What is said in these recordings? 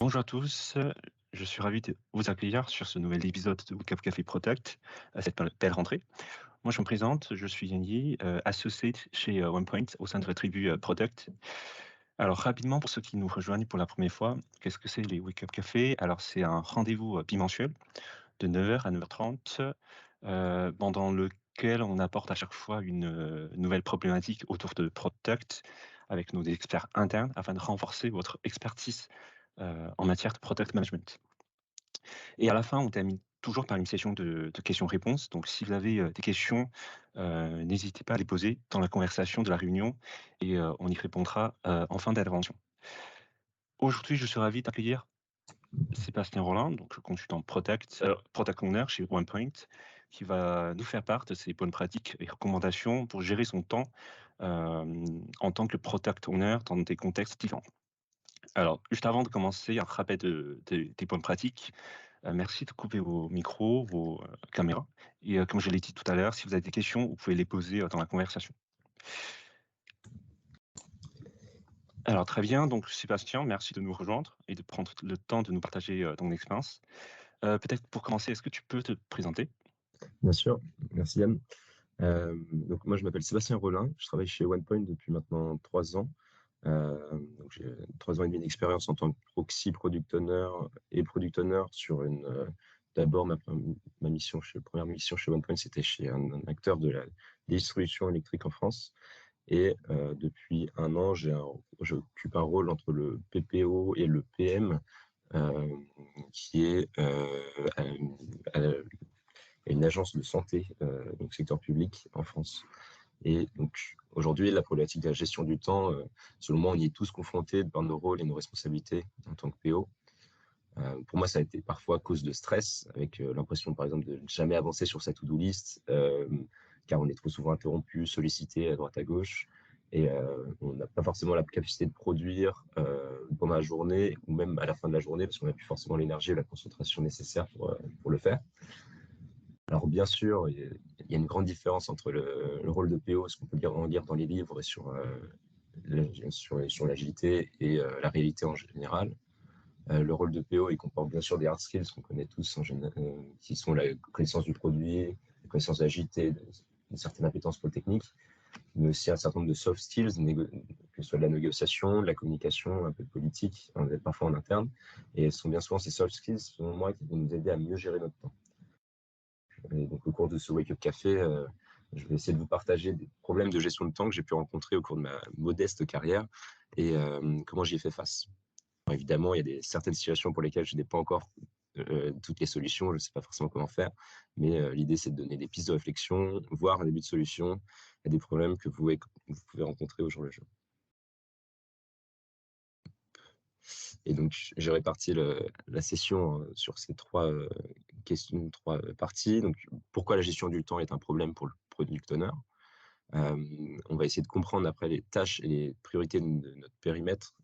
Bonjour à tous, je suis ravi de vous accueillir sur ce nouvel épisode de WCAP Café Product à cette belle rentrée. Moi, je me présente, je suis Yanni, associé chez OnePoint au sein de la tribu Product. Alors, rapidement, pour ceux qui nous rejoignent pour la première fois, qu'est-ce que c'est les WCAP Café? Alors, c'est un rendez-vous bimensuel de 9h à 9h30, pendant lequel on apporte à chaque fois une nouvelle problématique autour de Product avec nos experts internes afin de renforcer votre expertise en matière de product management. Et à la fin, on termine toujours par une session de questions-réponses. Donc, si vous avez des questions, n'hésitez pas à les poser dans la conversation de la réunion et on y répondra en fin d'intervention. Aujourd'hui, je suis ravi d'accueillir Sébastien Rollin, donc consultant product owner chez OnePoint, qui va nous faire part de ses bonnes pratiques et recommandations pour gérer son temps en tant que product owner dans des contextes différents. Alors, juste avant de commencer, un rappel des bonnes pratiques. Merci de couper vos micros, vos caméras. Et comme je l'ai dit tout à l'heure, si vous avez des questions, vous pouvez les poser dans la conversation. Alors, très bien. Donc, Sébastien, merci de nous rejoindre et de prendre le temps de nous partager ton expérience. Peut-être pour commencer, est-ce que tu peux te présenter? Bien sûr, merci Yann. Donc moi je m'appelle Sébastien Rollin, je travaille chez OnePoint depuis maintenant 3 ans. Donc j'ai 3 ans et demi d'expérience en tant que proxy product owner et product owner sur d'abord ma mission première mission chez OnePoint, c'était chez un acteur de la distribution électrique en France. Et depuis 1 an, j'occupe un rôle entre le PPO et le PM, qui est à une agence de santé, donc secteur public en France. Et donc aujourd'hui, la problématique de la gestion du temps, selon moi, on y est tous confrontés par nos rôles et nos responsabilités en tant que PO. Pour moi, ça a été parfois cause de stress, avec l'impression, par exemple, de ne jamais avancer sur sa to-do list, car on est trop souvent interrompu, sollicité à droite à gauche, et on n'a pas forcément la capacité de produire pendant la journée, ou même à la fin de la journée, parce qu'on n'a plus forcément l'énergie et la concentration nécessaire pour le faire. Alors bien sûr, il y a une grande différence entre le rôle de PO, ce qu'on peut en lire dans les livres et sur l'agilité et la réalité en général. Le rôle de PO, il comporte bien sûr des hard skills qu'on connaît tous, qui sont la connaissance du produit, la connaissance de l'agilité, une certaine appétence pour le technique, mais aussi un certain nombre de soft skills, que ce soit de la négociation, de la communication, un peu de politique, parfois en interne. Et ce sont bien souvent ces soft skills, selon moi, qui vont nous aider à mieux gérer notre temps. Et donc, au cours de ce Wake Up Café, je vais essayer de vous partager des problèmes de gestion de temps que j'ai pu rencontrer au cours de ma modeste carrière et comment j'y ai fait face. Alors, évidemment, il y a certaines situations pour lesquelles je n'ai pas encore toutes les solutions, je ne sais pas forcément comment faire, mais l'idée, c'est de donner des pistes de réflexion, voire un début de solution à des problèmes que vous pouvez rencontrer au jour le jour. Et donc, j'ai réparti la session sur ces trois questions, trois parties. Donc, pourquoi la gestion du temps est un problème pour le product owner? On va essayer de comprendre après les tâches et les priorités de notre périmètre.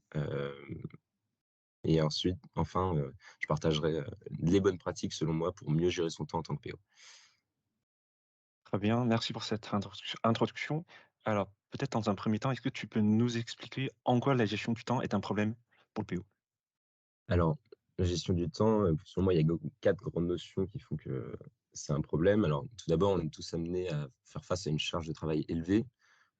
Et ensuite, enfin, je partagerai les bonnes pratiques, selon moi, pour mieux gérer son temps en tant que PO. Très bien, merci pour cette introduction. Alors, peut-être dans un premier temps, est-ce que tu peux nous expliquer en quoi la gestion du temps est un problème pour le PO? Alors, la gestion du temps, selon moi, il y a 4 grandes notions qui font que c'est un problème. Alors, tout d'abord, on est tous amenés à faire face à une charge de travail élevée.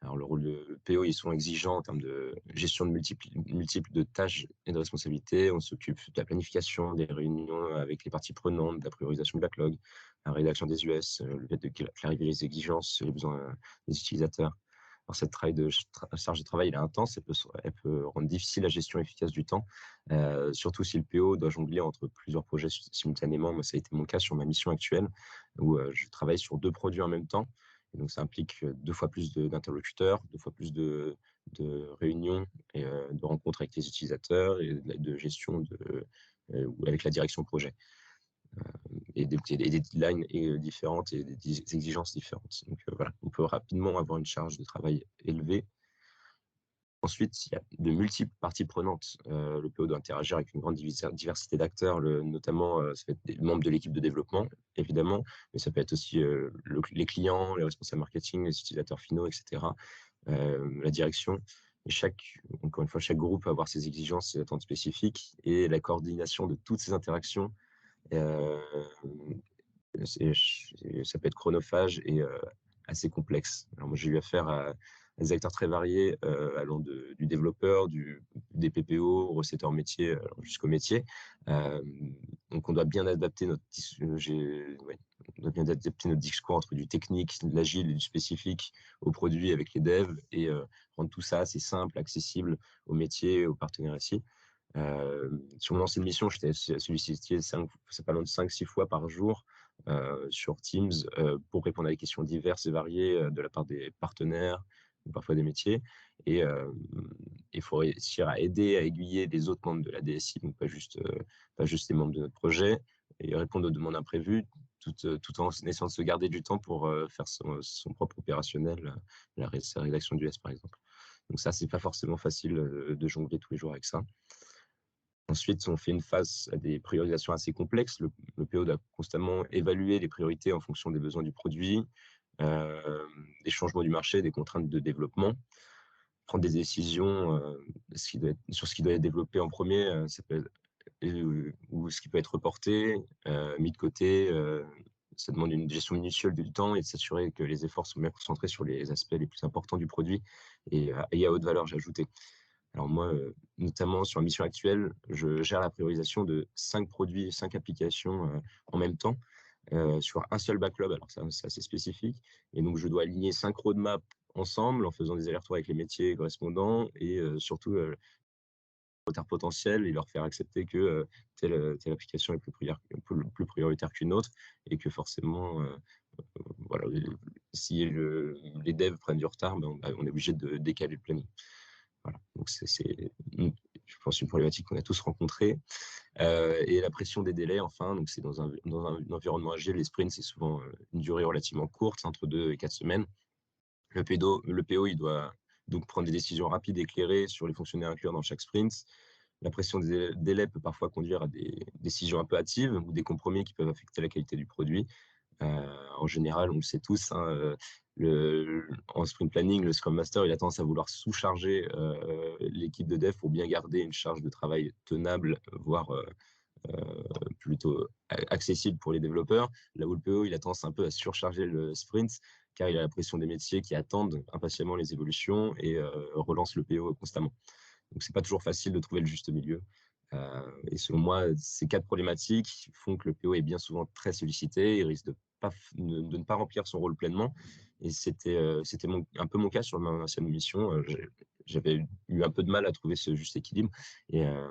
Alors, le rôle de PO, ils sont exigeants en termes de gestion de multiples de tâches et de responsabilités. On s'occupe de la planification des réunions avec les parties prenantes, de la priorisation du backlog, la rédaction des US, le fait de clarifier les exigences, les besoins des utilisateurs. Alors, cette charge de travail elle est intense, elle peut rendre difficile la gestion efficace du temps, surtout si le PO doit jongler entre plusieurs projets simultanément. Moi, ça a été mon cas sur ma mission actuelle, où je travaille sur 2 produits en même temps. Et donc, ça implique 2 fois plus d'interlocuteurs, 2 fois plus de réunions et de rencontres avec les utilisateurs et de gestion avec la direction projet. Et des deadlines différentes et des exigences différentes. Donc voilà, on peut rapidement avoir une charge de travail élevée. Ensuite, il y a de multiples parties prenantes. Le PO doit interagir avec une grande diversité d'acteurs, notamment ça peut être des membres de l'équipe de développement, évidemment, mais ça peut être aussi les clients, les responsables marketing, les utilisateurs finaux, etc., la direction. Encore une fois, chaque groupe va avoir ses exigences et attentes spécifiques, et la coordination de toutes ces interactions, euh, ça peut être chronophage et assez complexe. Alors moi, j'ai eu affaire à des acteurs très variés, allant du développeur, des PPO, au recetteur métier, jusqu'au métier. Euh, donc, on doit bien adapter on doit bien adapter notre discours entre du technique, de l'agile et du spécifique au produit avec les devs, et rendre tout ça assez simple, accessible aux métiers, aux partenaires ici. Sur mon ancienne mission, j'étais sollicité c'est pas loin de 5-6 fois par jour sur Teams pour répondre à des questions diverses et variées de la part des partenaires ou parfois des métiers. Et il faut réussir à aider, à aiguiller les autres membres de la DSI, donc pas juste les membres de notre projet, et répondre aux demandes imprévues, tout en essayant de se garder du temps pour faire son propre opérationnel, sa rédaction du S par exemple. Donc ça, c'est pas forcément facile de jongler tous les jours avec ça. Ensuite, on fait une phase à des priorisations assez complexes. Le PO doit constamment évaluer les priorités en fonction des besoins du produit, des changements du marché, des contraintes de développement, prendre des décisions sur ce qui doit être développé en premier, ou ce qui peut être reporté, mis de côté. Ça demande une gestion minutieuse du temps et de s'assurer que les efforts sont bien concentrés sur les aspects les plus importants du produit et à haute valeur ajoutée. Alors moi, notamment sur la mission actuelle, je gère la priorisation de 5 produits, 5 applications en même temps sur un seul backlog. Alors ça, c'est assez spécifique. Et donc, je dois aligner 5 roadmaps ensemble en faisant des allers-retours avec les métiers correspondants et surtout retard potentiel et leur faire accepter que telle application est plus prioritaire qu'une autre et que forcément, voilà, si les devs prennent du retard, ben, on est obligé de décaler le planning. Voilà. Donc, je pense, une problématique qu'on a tous rencontrée. Et la pression des délais, enfin, donc c'est dans un environnement agile, les sprints, c'est souvent une durée relativement courte, entre 2 et 4 semaines. Le PO, il doit donc prendre des décisions rapides et éclairées sur les fonctionnaires à inclure dans chaque sprint. La pression des délais peut parfois conduire à des décisions un peu hâtives ou des compromis qui peuvent affecter la qualité du produit. En général, on le sait tous, hein, en sprint planning, le Scrum Master, il a tendance à vouloir sous-charger l'équipe de dev pour bien garder une charge de travail tenable, voire plutôt accessible pour les développeurs. Là où le PO, il a tendance un peu à surcharger le sprint, car il a la pression des métiers qui attendent impatiemment les évolutions et relancent le PO constamment. Donc, c'est pas toujours facile de trouver le juste milieu. Et selon moi, ces 4 problématiques font que le PO est bien souvent très sollicité et risque de ne pas remplir son rôle pleinement. Et c'était un peu mon cas sur ma ancienne mission. J'avais eu un peu de mal à trouver ce juste équilibre et à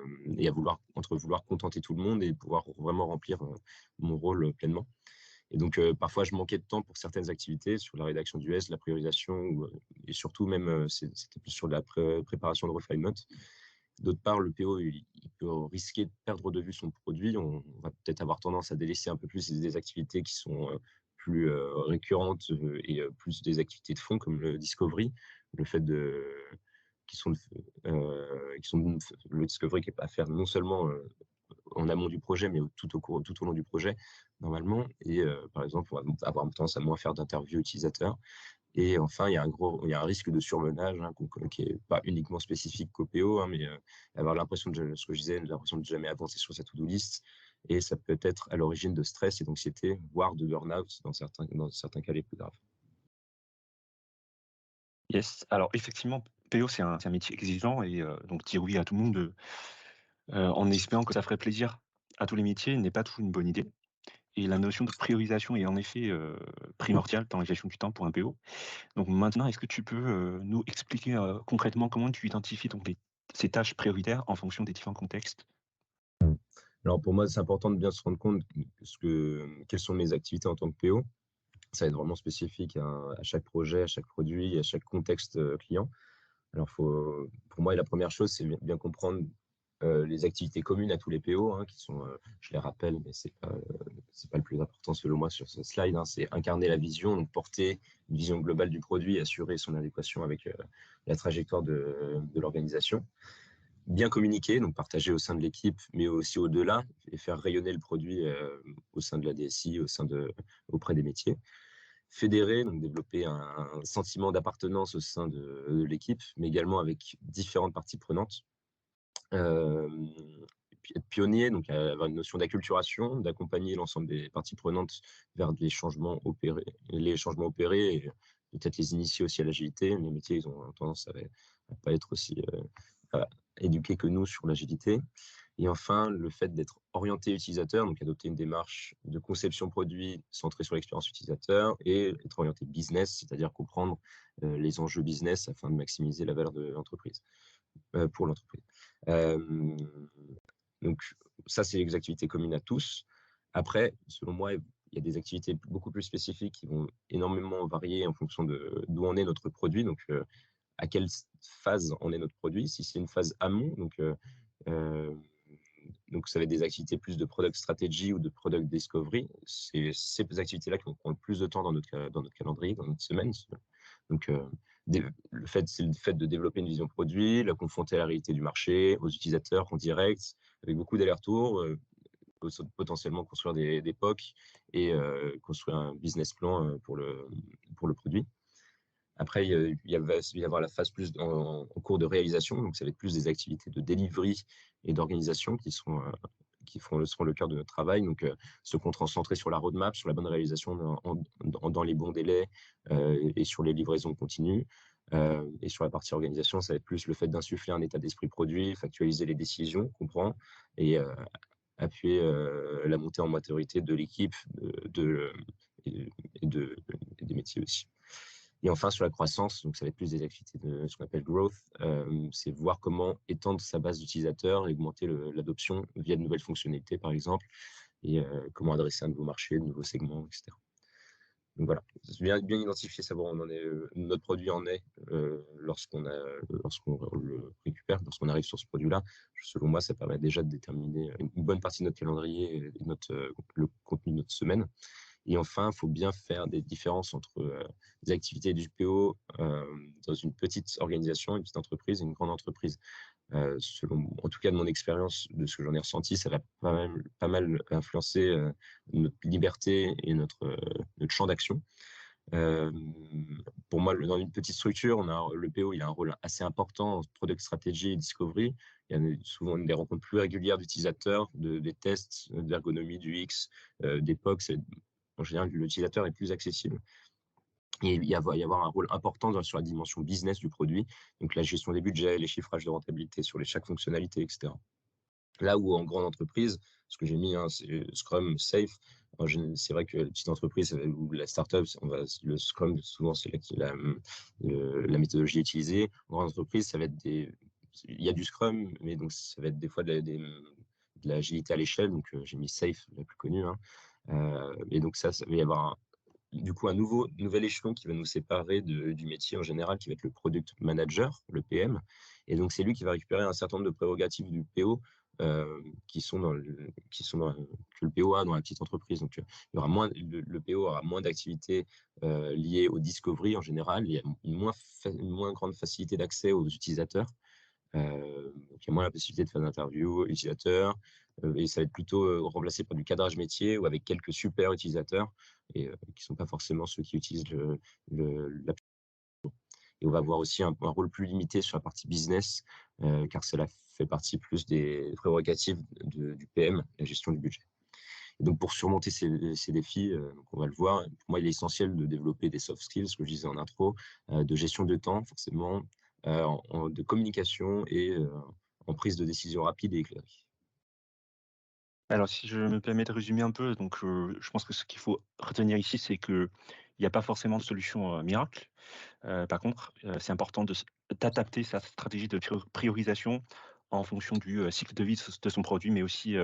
entre vouloir contenter tout le monde et pouvoir vraiment remplir mon rôle pleinement. Et donc, parfois, je manquais de temps pour certaines activités sur la rédaction du S, la priorisation, et surtout même, c'était plus sur la préparation de refinement. D'autre part, le PO, il peut risquer de perdre de vue son produit. On va peut-être avoir tendance à délaisser un peu plus des activités qui sont plus récurrentes et plus des activités de fond comme le discovery, le fait qui sont, le discovery qui est à faire non seulement en amont du projet, mais tout au long du projet, normalement. Et par exemple, on va avoir tendance à moins faire d'interviews utilisateurs. Et enfin, il y a un risque de surmenage hein, qui n'est pas uniquement spécifique qu'au PO, hein, mais avoir l'impression ce que je disais, l'impression de jamais avancer sur sa to-do list. Et ça peut être à l'origine de stress et d'anxiété, voire de burn-out dans certains cas les plus graves. Yes. Alors effectivement, PO, c'est un métier exigeant et donc dire oui à tout le monde, en espérant que ça ferait plaisir à tous les métiers n'est pas toujours une bonne idée. Et la notion de priorisation est en effet, primordiale dans la gestion du temps pour un PO. Donc maintenant, est-ce que tu peux, nous expliquer, concrètement comment tu identifies donc ces tâches prioritaires en fonction des différents contextes? Alors pour moi, c'est important de bien se rendre compte quelles sont mes activités en tant que PO. Ça va être vraiment spécifique à chaque projet, à chaque produit, à chaque contexte client. Alors, pour moi, la première chose, c'est bien comprendre les activités communes à tous les PO, hein, qui sont, je les rappelle, mais c'est pas le plus important selon moi sur ce slide, hein, c'est incarner la vision, donc porter une vision globale du produit, assurer son adéquation avec la trajectoire de l'organisation. Bien communiquer, donc partager au sein de l'équipe, mais aussi au-delà, et faire rayonner le produit au sein de la DSI, auprès des métiers. fédérer, donc développer un sentiment d'appartenance au sein de l'équipe, mais également avec différentes parties prenantes. Et puis être pionnier, donc avoir une notion d'acculturation, d'accompagner l'ensemble des parties prenantes vers les changements opérés et peut-être les initier aussi à l'agilité. Les métiers, ils ont tendance à pas être aussi éduqués que nous sur l'agilité. Et enfin, le fait d'être orienté utilisateur, donc adopter une démarche de conception produit centrée sur l'expérience utilisateur et être orienté business, c'est-à-dire comprendre les enjeux business afin de maximiser la valeur de l'entreprise, pour l'entreprise. Donc ça, c'est les activités communes à tous. Après, selon moi, il y a des activités beaucoup plus spécifiques qui vont énormément varier en fonction d'où en est notre produit. Donc, à quelle phase en est notre produit. Si c'est une phase amont, donc ça va être des activités plus de product strategy ou de product discovery. C'est ces activités-là qui vont prendre le plus de temps dans notre calendrier, dans notre semaine. Donc, c'est le fait de développer une vision produit, la confronter à la réalité du marché, aux utilisateurs en direct, avec beaucoup d'allers-retours, potentiellement construire des POC et construire un business plan pour le produit. Après, il va y avoir la phase plus en cours de réalisation, donc ça va être plus des activités de delivery et d'organisation qui seront le cœur de notre travail. Donc, se concentrer sur la roadmap, sur la bonne réalisation dans les bons délais et sur les livraisons continues. Et sur la partie organisation, ça va être plus le fait d'insuffler un état d'esprit produit, factualiser les décisions qu'on prend et appuyer la montée en maturité de l'équipe et des métiers aussi. Et enfin, sur la croissance, donc ça va être plus des activités de ce qu'on appelle growth, c'est voir comment étendre sa base d'utilisateurs et augmenter l'adoption via de nouvelles fonctionnalités, par exemple, et comment adresser un nouveau marché, de nouveaux segments, etc. Donc voilà, bien identifier, savoir où on en est, notre produit en est lorsqu'on le récupère, lorsqu'on arrive sur ce produit-là. Selon moi, ça permet déjà de déterminer une bonne partie de notre calendrier et le contenu de notre semaine. Et enfin, il faut bien faire des différences entre les activités du PO dans une petite organisation, une petite entreprise et une grande entreprise. En tout cas, de mon expérience, de ce que j'en ai ressenti, ça va pas mal influencer notre liberté et notre champ d'action. Pour moi, dans une petite structure, le PO il a un rôle assez important en product strategy et discovery. Il y a souvent des rencontres plus régulières d'utilisateurs, des tests d'ergonomie, du X, des POC. En général, l'utilisateur est plus accessible. Et il va y avoir un rôle important sur la dimension business du produit, donc la gestion des budgets, les chiffrages de rentabilité sur chaque fonctionnalité, etc. Là où en grande entreprise, ce que j'ai mis, c'est Scrum, Safe. C'est vrai que la petite entreprise ou la startup, le Scrum, souvent, c'est la méthodologie utilisée. En grande entreprise, ça va être il y a du Scrum, mais donc ça va être des fois de l'agilité à l'échelle. Donc, j'ai mis Safe, la plus connue. Et donc, ça va y avoir du coup un nouvel échelon qui va nous séparer du métier en général, qui va être le product manager, le PM. Et donc, c'est lui qui va récupérer un certain nombre de prérogatives du PO que le PO a dans la petite entreprise. Donc, il y aura le PO aura moins d'activités liées au discovery en général. Il y a une moins grande facilité d'accès aux utilisateurs. Donc, il y a moins la possibilité de faire d'interviews utilisateurs. Et ça va être plutôt remplacé par du cadrage métier ou avec quelques super utilisateurs et qui ne sont pas forcément ceux qui utilisent l'application. Et on va avoir aussi un rôle plus limité sur la partie business, car cela fait partie plus des prérogatives du PM, la gestion du budget. Et donc, pour surmonter ces défis, on va le voir, pour moi, il est essentiel de développer des soft skills, ce que je disais en intro, de gestion de temps, forcément, de communication et en prise de décision rapide et éclairée. Alors, si je me permets de résumer un peu, donc, je pense que ce qu'il faut retenir ici, c'est qu'il n'y a pas forcément de solution miracle. Par contre, c'est important d'adapter sa stratégie de priorisation en fonction du cycle de vie de son produit, mais aussi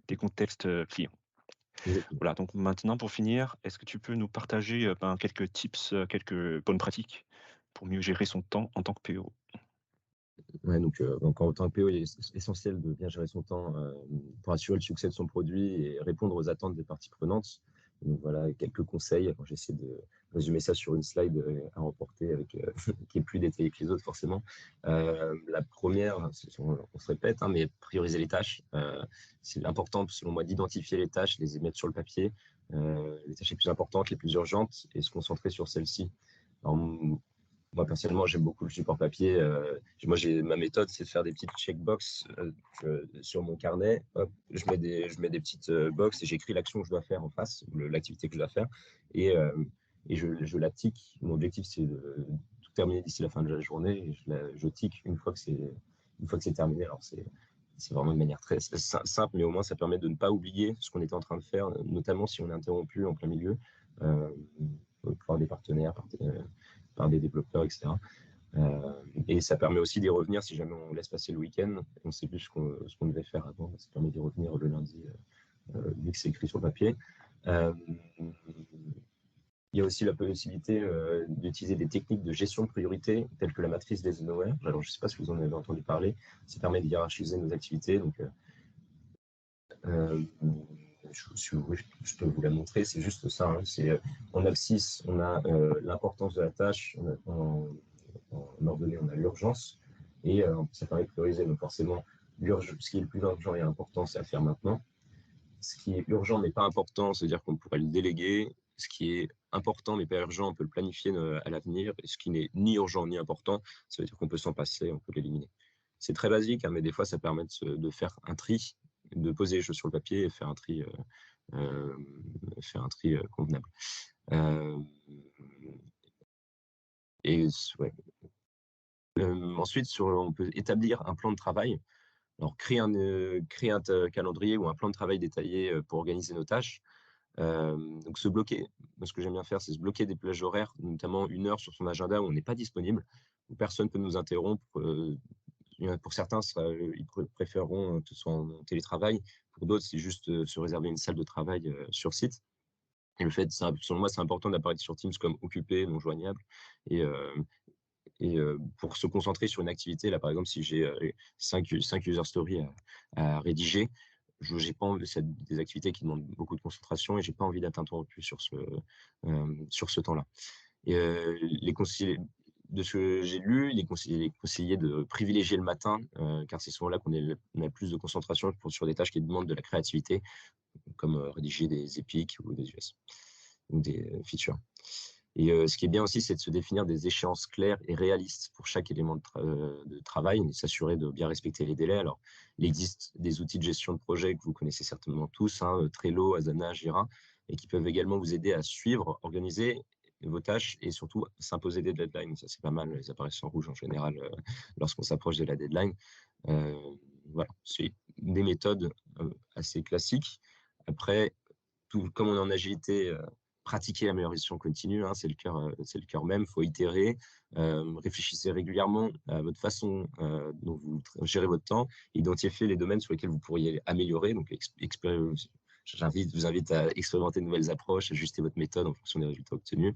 des contextes clients. Exactement. Voilà, donc maintenant, pour finir, est-ce que tu peux nous partager quelques tips, quelques bonnes pratiques pour mieux gérer son temps en tant que PO? Ouais, donc en tant que PO, il est essentiel de bien gérer son temps pour assurer le succès de son produit et répondre aux attentes des parties prenantes. Donc voilà, quelques conseils. Alors, j'essaie de résumer ça sur une slide à remporter qui est plus détaillée que les autres forcément. La première, on se répète, mais prioriser les tâches. C'est important selon moi d'identifier les tâches, les mettre sur le papier les tâches les plus importantes, les plus urgentes, et se concentrer sur celles-ci. Alors, moi, personnellement, j'aime beaucoup le support papier. Moi, ma méthode, c'est de faire des petites checkbox sur mon carnet. Hop, je mets des petites boxes et j'écris l'action que je dois faire en face, l'activité que je dois faire. Et, je la tique. Mon objectif, c'est de tout terminer d'ici la fin de la journée. Et je tique une fois que c'est terminé. Alors, c'est vraiment une manière très simple, mais au moins, ça permet de ne pas oublier ce qu'on était en train de faire, notamment si on est interrompu en plein milieu par des partenaires, par des développeurs, etc. Et ça permet aussi d'y revenir si jamais on laisse passer le week-end, on ne sait plus ce qu'on devait faire avant. Ça permet d'y revenir le lundi, vu que c'est écrit sur le papier. Il y a aussi la possibilité d'utiliser des techniques de gestion de priorité, telles que la matrice d'Eisenhower. Alors, je ne sais pas si vous en avez entendu parler. Ça permet de hiérarchiser nos activités. Donc, je peux vous la montrer. C'est juste ça. Hein. En abscisse, on a l'importance de la tâche. En ordonnée, on a l'urgence. Et ça permet de prioriser. Donc, forcément, ce qui est le plus urgent et important, c'est à faire maintenant. Ce qui est urgent mais pas important, c'est-à-dire qu'on pourrait le déléguer. Ce qui est important mais pas urgent, on peut le planifier à l'avenir. Et ce qui n'est ni urgent ni important, ça veut dire qu'on peut s'en passer, on peut l'éliminer. C'est très basique, hein, mais des fois, ça permet de faire un tri, de poser les choses sur le papier et faire un tri, convenable. Ouais. Ensuite, on peut établir un plan de travail. Alors, créer un calendrier ou un plan de travail détaillé pour organiser nos tâches. Donc, se bloquer. Moi, ce que j'aime bien faire, c'est se bloquer des plages horaires, notamment 1 heure sur son agenda où on n'est pas disponible, où personne ne peut nous interrompre. Pour certains, ils préféreront que ce soit en télétravail. Pour d'autres, c'est juste se réserver une salle de travail sur site. Et selon moi, c'est important d'apparaître sur Teams comme occupé, non joignable. Et pour se concentrer sur une activité, là, par exemple, si j'ai 5 user stories à rédiger, j'ai pas envie, c'est des activités qui demandent beaucoup de concentration et j'ai pas envie d'être interrompu sur ce temps-là. Et les conseillers, de ce que j'ai lu, il est conseillé de privilégier le matin, car c'est souvent là qu'on a plus de concentration sur des tâches qui demandent de la créativité, comme rédiger des épiques ou des US, ou des features. Et ce qui est bien aussi, c'est de se définir des échéances claires et réalistes pour chaque élément de travail et s'assurer de bien respecter les délais. Alors, il existe des outils de gestion de projet que vous connaissez certainement tous, hein, Trello, Asana, Jira, et qui peuvent également vous aider à suivre, organiser vos tâches et surtout s'imposer des deadlines. Ça, c'est pas mal, les apparitions rouges en général lorsqu'on s'approche de la deadline. Voilà, c'est des méthodes assez classiques. Après, comme on est en agilité, pratiquer l'amélioration continue, hein, c'est le cœur même. Il faut itérer, réfléchissez régulièrement à votre façon dont vous gérez votre temps, identifiez les domaines sur lesquels vous pourriez améliorer. Donc, je vous invite à expérimenter de nouvelles approches, ajuster votre méthode en fonction des résultats obtenus.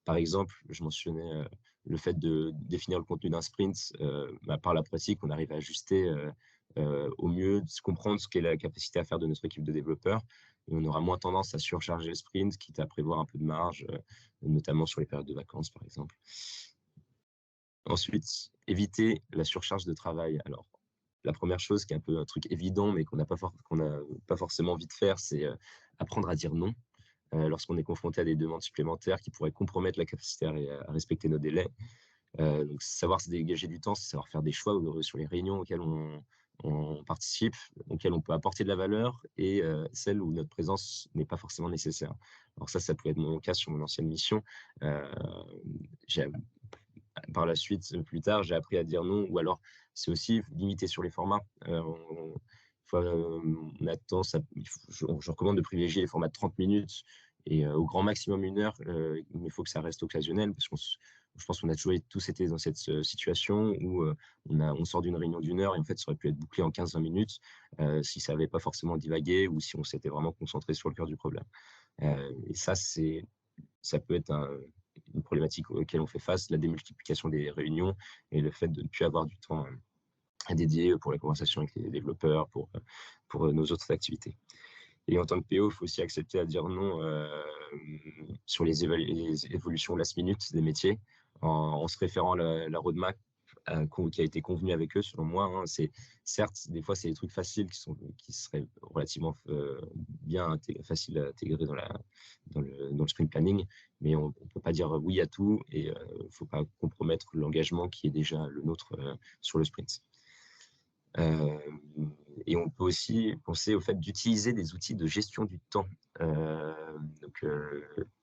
Par exemple, je mentionnais le fait de définir le contenu d'un sprint. Par la pratique, on arrive à ajuster au mieux, de comprendre ce qu'est la capacité à faire de notre équipe de développeurs. Et on aura moins tendance à surcharger le sprint, quitte à prévoir un peu de marge, notamment sur les périodes de vacances, par exemple. Ensuite, éviter la surcharge de travail. Alors, la première chose qui est un peu un truc évident, mais qu'on n'a pas forcément envie de faire, c'est apprendre à dire non lorsqu'on est confronté à des demandes supplémentaires qui pourraient compromettre la capacité à respecter nos délais. Donc, savoir se dégager du temps, c'est savoir faire des choix sur les réunions auxquelles on participe, auxquelles on peut apporter de la valeur et celles où notre présence n'est pas forcément nécessaire. Alors ça peut être mon cas sur mon ancienne mission. Par la suite, plus tard, j'ai appris à dire non, ou alors c'est aussi limité sur les formats. On a tendance je recommande de privilégier les formats de 30 minutes et au grand maximum 1 heure, mais il faut que ça reste occasionnel parce que je pense qu'on a toujours tous été dans cette situation où on sort d'une réunion d'1 heure et en fait, ça aurait pu être bouclé en 15-20 minutes si ça n'avait pas forcément divagué ou si on s'était vraiment concentré sur le cœur du problème. Et ça peut être une problématique auquel on fait face, la démultiplication des réunions et le fait de ne plus avoir du temps à dédier pour les conversations avec les développeurs, pour nos autres activités. Et en tant que PO, il faut aussi accepter à dire non sur les évolutions last minute des métiers en se référant à la roadmap qui a été convenu avec eux, selon moi. Hein. Certes, des fois, c'est des trucs faciles qui seraient relativement bien faciles à intégrer dans le sprint planning, mais on ne peut pas dire oui à tout et il ne faut pas compromettre l'engagement qui est déjà le nôtre sur le sprint. Et on peut aussi penser au fait d'utiliser des outils de gestion du temps.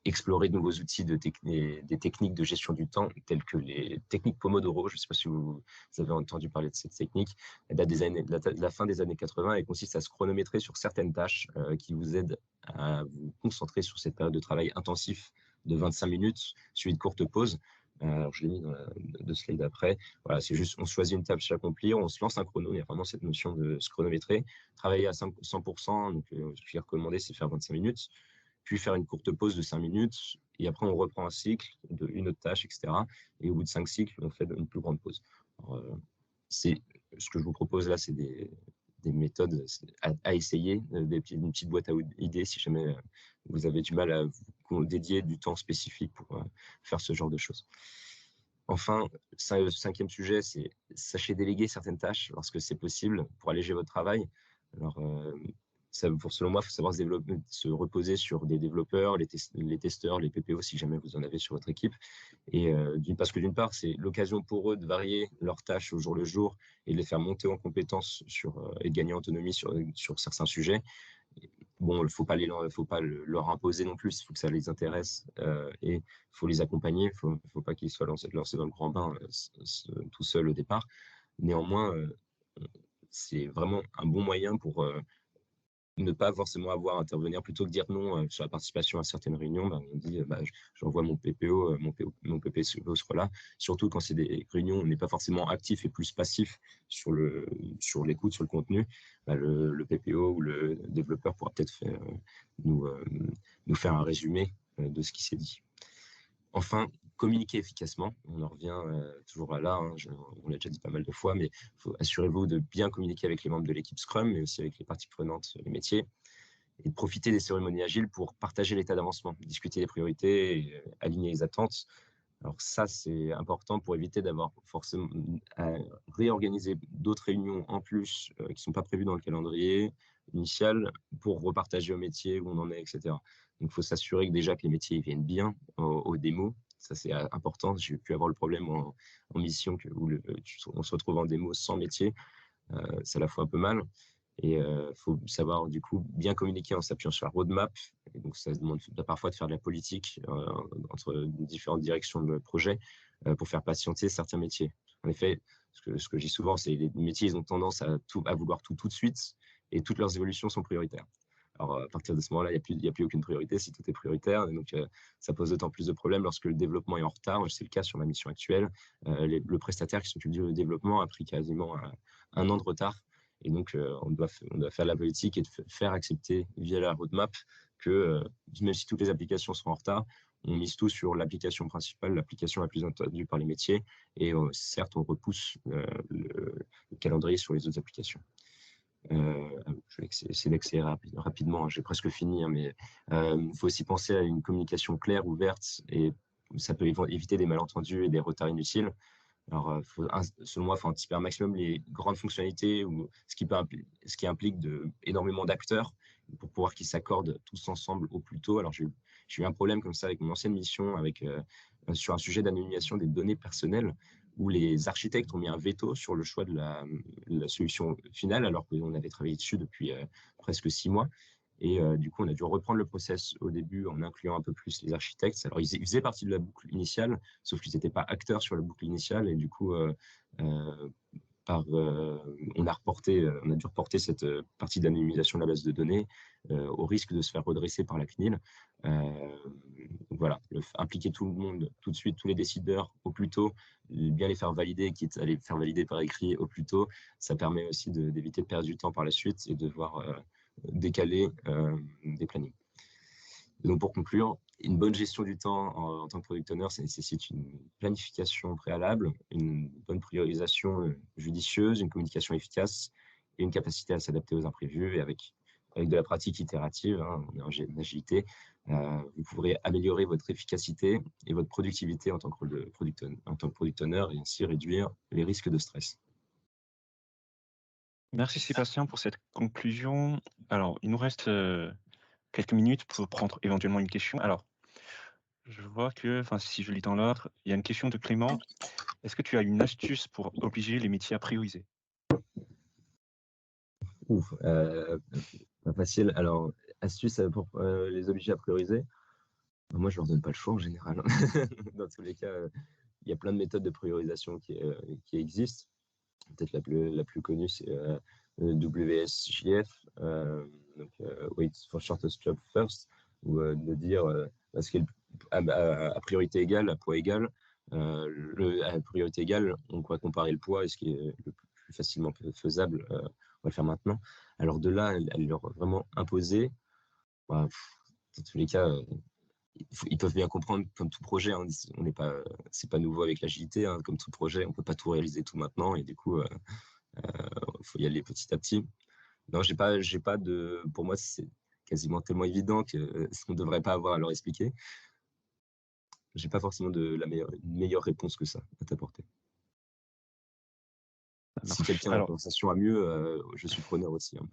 Explorer de nouveaux outils, des techniques de gestion du temps, telles que les techniques Pomodoro. Je ne sais pas si vous avez entendu parler de cette technique. Elle date de la fin des années 80 et consiste à se chronométrer sur certaines tâches qui vous aident à vous concentrer sur cette période de travail intensif de 25 minutes, suivi de courtes pauses. Alors, je l'ai mis dans deux slides après. Voilà, c'est juste, on choisit une tâche à accomplir, on se lance un chrono. Il y a vraiment cette notion de se chronométrer. Travailler à 100%, donc ce qui est recommandé, c'est faire 25 minutes, puis faire une courte pause de 5 minutes, et après, on reprend un cycle d'une autre tâche, etc. Et au bout de 5 cycles, on fait une plus grande pause. Alors, ce que je vous propose là, c'est des méthodes à essayer, une petite boîte à idées si jamais vous avez du mal à vous dédier du temps spécifique pour faire ce genre de choses. Enfin, le cinquième sujet, c'est sachez déléguer certaines tâches lorsque c'est possible pour alléger votre travail. Alors, selon moi, il faut savoir se reposer sur des développeurs, les testeurs, les PPO, si jamais vous en avez sur votre équipe. Et parce que d'une part, c'est l'occasion pour eux de varier leurs tâches au jour le jour et de les faire monter en compétences et de gagner en autonomie sur certains sujets. Bon, il ne faut pas leur imposer non plus, il faut que ça les intéresse et il faut les accompagner, il ne faut pas qu'ils soient lancés dans le grand bain tout seuls au départ. Néanmoins, c'est vraiment un bon moyen pour ne pas forcément avoir à intervenir, plutôt que dire non sur la participation à certaines réunions. On dit j'envoie mon PPO, mon PPO sera là. Surtout quand c'est des réunions où on n'est pas forcément actif et plus passif sur l'écoute, sur le contenu. Le PPO ou le développeur pourra peut-être nous faire un résumé de ce qui s'est dit. Enfin, communiquer efficacement. On en revient toujours là, hein, on l'a déjà dit pas mal de fois, mais assurez-vous de bien communiquer avec les membres de l'équipe Scrum, mais aussi avec les parties prenantes, les métiers, et de profiter des cérémonies agiles pour partager l'état d'avancement, discuter les priorités, et, aligner les attentes. Alors ça, c'est important pour éviter d'avoir forcément à réorganiser d'autres réunions en plus qui ne sont pas prévues dans le calendrier initial pour repartager au métier où on en est, etc. Donc, il faut s'assurer que déjà que les métiers viennent bien aux démos. Ça, c'est important. J'ai pu avoir le problème en mission où on se retrouve en démo sans métier. Ça la fout un peu mal. Et il faut savoir, du coup, bien communiquer en s'appuyant sur la roadmap. Et donc, ça demande parfois de faire de la politique entre différentes directions de projet pour faire patienter certains métiers. En effet, ce que je dis souvent, c'est que les métiers, ils ont tendance à vouloir tout de suite et toutes leurs évolutions sont prioritaires. Alors, à partir de ce moment-là, il n'y a plus aucune priorité si tout est prioritaire. Et donc, ça pose d'autant plus de problèmes lorsque le développement est en retard. C'est le cas sur ma mission actuelle. Le prestataire qui s'occupe du développement a pris quasiment un an de retard. Et donc, on doit faire la politique et faire accepter via la roadmap que même si toutes les applications sont en retard, on mise tout sur l'application principale, l'application la plus attendue par les métiers. Et certes, on repousse le calendrier sur les autres applications. Je vais essayer d'accélérer rapidement, hein, j'ai presque fini, hein, mais il faut aussi penser à une communication claire, ouverte, et ça peut éviter des malentendus et des retards inutiles. Alors, selon moi, il faut anticiper un maximum les grandes fonctionnalités ou ce qui implique énormément d'acteurs pour pouvoir qu'ils s'accordent tous ensemble au plus tôt. Alors, j'ai eu un problème comme ça avec mon ancienne mission sur un sujet d'anonymisation des données personnelles où les architectes ont mis un veto sur le choix de la solution finale alors qu'on avait travaillé dessus depuis presque 6 mois. Et du coup, on a dû reprendre le process au début en incluant un peu plus les architectes. Alors, ils faisaient partie de la boucle initiale, sauf qu'ils n'étaient pas acteurs sur la boucle initiale. Et du coup, on a dû reporter cette partie d'anonymisation de la base de données au risque de se faire redresser par la CNIL. Voilà, impliquer tout le monde tout de suite, tous les décideurs au plus tôt, bien les faire valider, quitte à les faire valider par écrit au plus tôt. Ça permet aussi d'éviter de perdre du temps par la suite et de devoir décaler des plannings. Et donc, pour conclure, une bonne gestion du temps en tant que product owner, ça nécessite une planification préalable, une bonne priorisation judicieuse, une communication efficace et une capacité à s'adapter aux imprévus. Et avec avec de la pratique itérative, hein, on est en agilité, vous pourrez améliorer votre efficacité et votre productivité en tant que product owner et ainsi réduire les risques de stress. Merci Sébastien pour cette conclusion. Alors, il nous reste quelques minutes pour prendre éventuellement une question. Alors, je vois que, enfin, si je lis dans l'ordre, il y a une question de Clément. Est-ce que tu as une astuce pour obliger les métiers à prioriser? Ouf, pas facile. Alors, astuce, pour, les obliger à prioriser? Moi, je leur donne pas le choix en général. Dans tous les cas, il y a plein de méthodes de priorisation qui existent. Peut-être la plus connue, c'est WSJF, donc Wait for Shortest Job First, ou de dire ce qui est à priorité égale, à poids égal. À priorité égale, on va comparer le poids et ce qui est le plus facilement faisable, on va le faire maintenant. Alors de là, à leur vraiment imposer, bah, dans tous les cas, ils peuvent bien comprendre, comme tout projet, hein, on n'est pas, c'est pas nouveau avec l'agilité, hein, comme tout projet, on peut pas tout réaliser tout maintenant, et du coup, faut y aller petit à petit. Non, j'ai pas de, pour moi, c'est quasiment tellement évident que on ne devrait pas avoir à leur expliquer. J'ai pas forcément une meilleure réponse que ça à t'apporter. Ça Si marche. quelqu'un a la conversation à mieux, je suis preneur aussi, hein.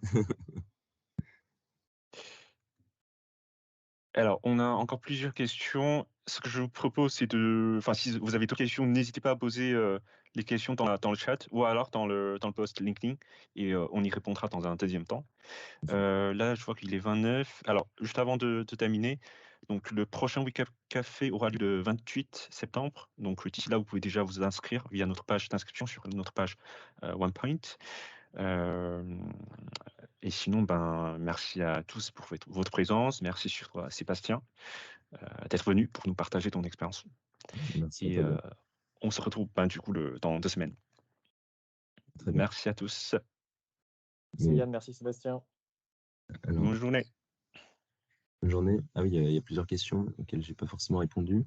Alors, on a encore plusieurs questions. Ce que je vous propose, c'est enfin, si vous avez d'autres questions, n'hésitez pas à poser les questions dans le chat ou alors dans le post LinkedIn et on y répondra dans un deuxième temps. Là, je vois qu'il est 29. Alors, juste avant de terminer, donc le prochain Week Up Café aura lieu le 28 septembre. Donc, d'ici là, vous pouvez déjà vous inscrire via notre page d'inscription sur notre page OnePoint. Et sinon, ben, merci à tous pour votre présence. Merci surtout à Sébastien d'être venu pour nous partager ton expérience. Merci à Et toi, Ben. on se retrouve ben, du coup dans 2 semaines. Très bien. Merci à tous. Merci Mais Yann, merci Sébastien. alors, Bonne journée. bonne journée. Ah oui, il y a plusieurs questions auxquelles j'ai pas forcément répondu.